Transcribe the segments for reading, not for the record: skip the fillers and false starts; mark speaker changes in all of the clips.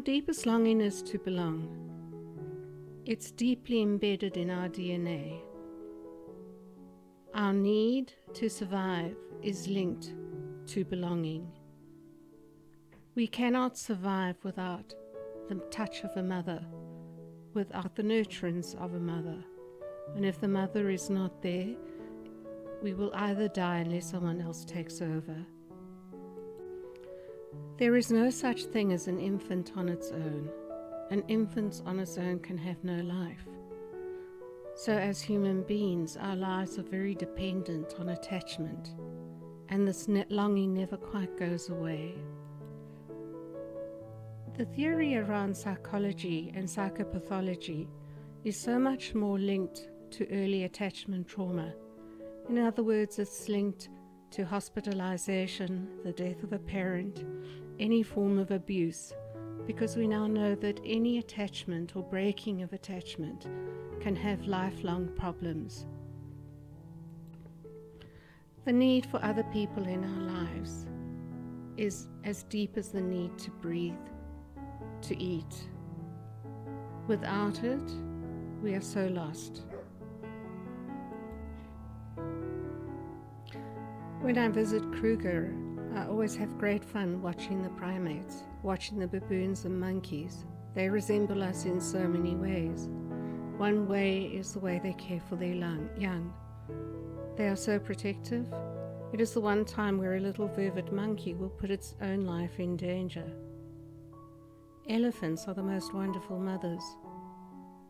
Speaker 1: Our deepest longing is to belong. It's deeply embedded in our DNA. Our need to survive is linked to belonging. We cannot survive without the touch of a mother, without the nurturance of a mother. And if the mother is not there, we will either die unless someone else takes over. There is no such thing as an infant on its own. An infant on its own can have no life. So as human beings, our lives are very dependent on attachment, and this longing never quite goes away. The theory around psychology and psychopathology is so much more linked to early attachment trauma. In other words, it's linked to hospitalization, the death of a parent, any form of abuse, because we now know that any attachment or breaking of attachment can have lifelong problems. The need for other people in our lives is as deep as the need to breathe, to eat. Without it, we are so lost. When I visit Kruger, I always have great fun watching the primates, watching the baboons and monkeys. They resemble us in so many ways. One way is the way they care for their young. They are so protective. It is the one time where a little vervet monkey will put its own life in danger. Elephants are the most wonderful mothers.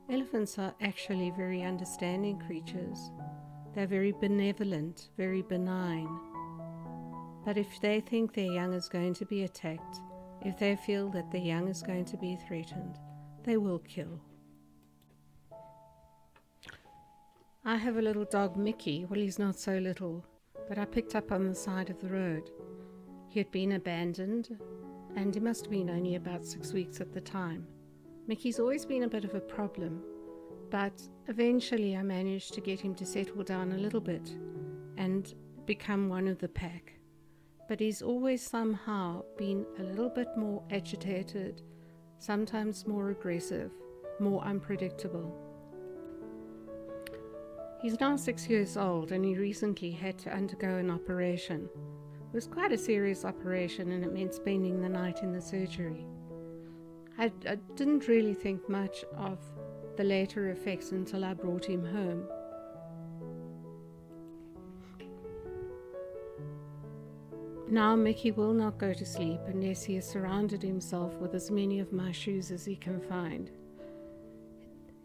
Speaker 1: Elephants are actually very understanding creatures. They're very benevolent, very benign. But if they think their young is going to be attacked, if they feel that their young is going to be threatened, they will kill. I have a little dog, Mickey. Well, he's not so little, but I picked up on the side of the road. He had been abandoned, and he must have been only about 6 weeks at the time. Mickey's always been a bit of a problem, but eventually I managed to get him to settle down a little bit and become one of the pack. But he's always somehow been a little bit more agitated, sometimes more aggressive, more unpredictable. He's now 6 years old, and he recently had to undergo an operation. It was quite a serious operation, and it meant spending the night in the surgery. I didn't really think much of the later effects until I brought him home. Now Mickey will not go to sleep unless he has surrounded himself with as many of my shoes as he can find.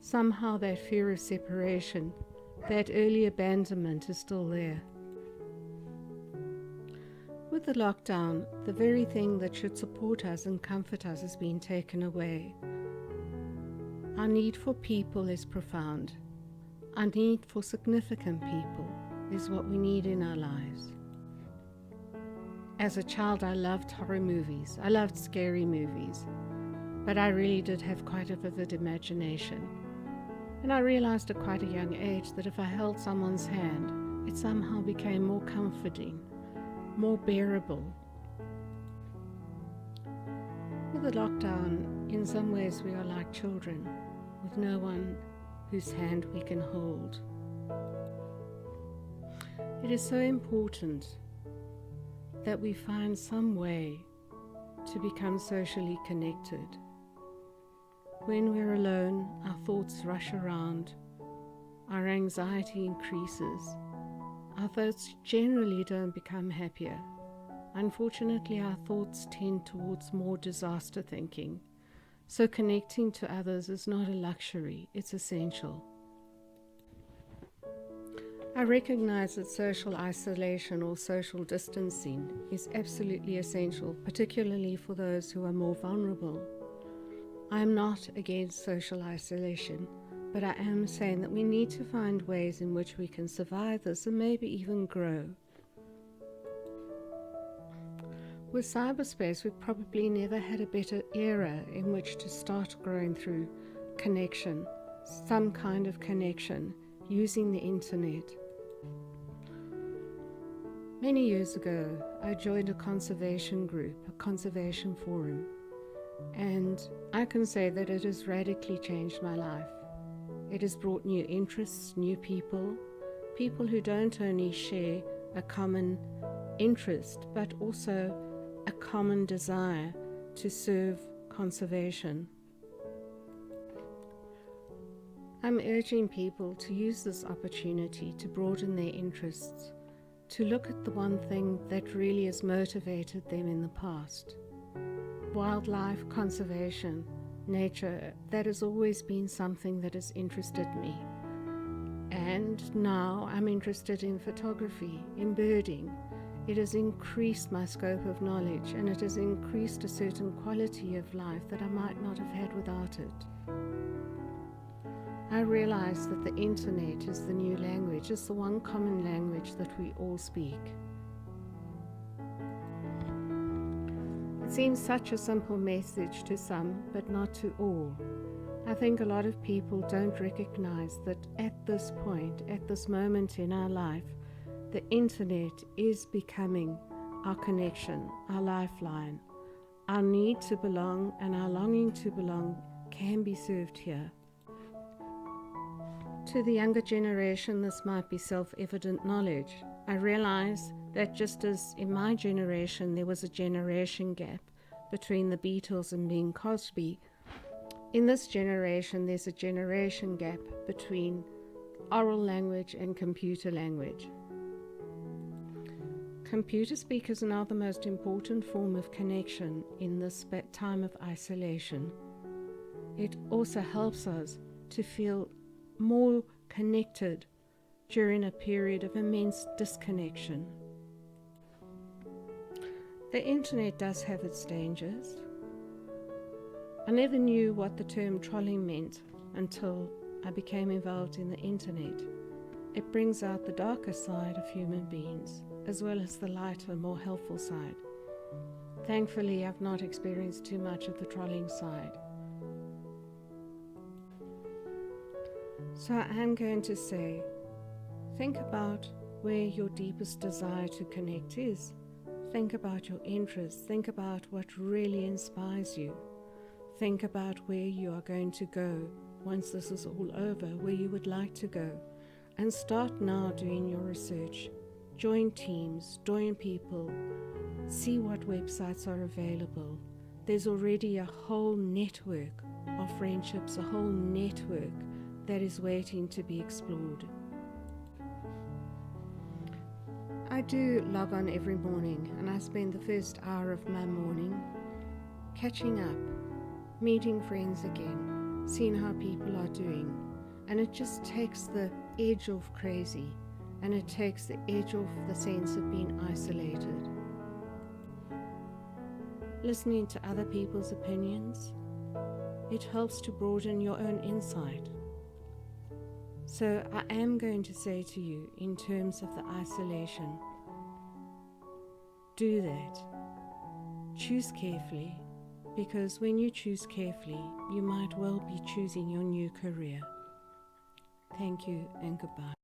Speaker 1: Somehow that fear of separation, that early abandonment is still there. With the lockdown, the very thing that should support us and comfort us has been taken away. Our need for people is profound. Our need for significant people is what we need in our lives. As a child, I loved horror movies. I loved scary movies. But I really did have quite a vivid imagination. And I realized at quite a young age that if I held someone's hand, it somehow became more comforting, more bearable. With the lockdown, in some ways we are like children, with no one whose hand we can hold. It is so important that we find some way to become socially connected. When we're alone, our thoughts rush around, our anxiety increases, our thoughts generally don't become happier. Unfortunately, our thoughts tend towards more disaster thinking, so connecting to others is not a luxury, it's essential. I recognize that social isolation or social distancing is absolutely essential, particularly for those who are more vulnerable. I am not against social isolation, but I am saying that we need to find ways in which we can survive this and maybe even grow. With cyberspace, we've probably never had a better era in which to start growing through connection, some kind of connection, using the internet. Many years ago, I joined a conservation group, a conservation forum, And I can say that it has radically changed my life. It has brought new interests, new people who don't only share a common interest, but also a common desire to serve conservation. I'm urging people to use this opportunity to broaden their interests, to look at the one thing that really has motivated them in the past. Wildlife, conservation, nature, that has always been something that has interested me. And now I'm interested in photography, in birding. It has increased my scope of knowledge, and it has increased a certain quality of life that I might not have had without it. I realize that the internet is the new language, is the one common language that we all speak. It seems such a simple message to some, but not to all. I think a lot of people don't recognize that at this point, at this moment in our life, the internet is becoming our connection, our lifeline. Our need to belong and our longing to belong can be served here. To the younger generation, this might be self-evident knowledge. I realize that just as in my generation there was a generation gap between the Beatles and Bing Crosby, in this generation there's a generation gap between oral language and computer language. Computer speak is now the most important form of connection in this time of isolation. It also helps us to feel more connected during a period of immense disconnection. The internet does have its dangers. I never knew what the term trolling meant until I became involved in the internet. It brings out the darker side of human beings, as well as the lighter, more helpful side. Thankfully, I've not experienced too much of the trolling side. So I am going to say, think about where your deepest desire to connect is. Think about your interests. Think about what really inspires you. Think about where you are going to go once this is all over, where you would like to go. And start now doing your research. Join teams, join people, see what websites are available. There's already a whole network of friendships, a whole network that is waiting to be explored. I do log on every morning, and I spend the first hour of my morning catching up, meeting friends again, seeing how people are doing, and it just takes the edge off crazy, and it takes the edge off the sense of being isolated. Listening to other people's opinions, it helps to broaden your own insight. So I am going to say to you, in terms of the isolation, do that. Choose carefully, because when you choose carefully, you might well be choosing your new career. Thank you and goodbye.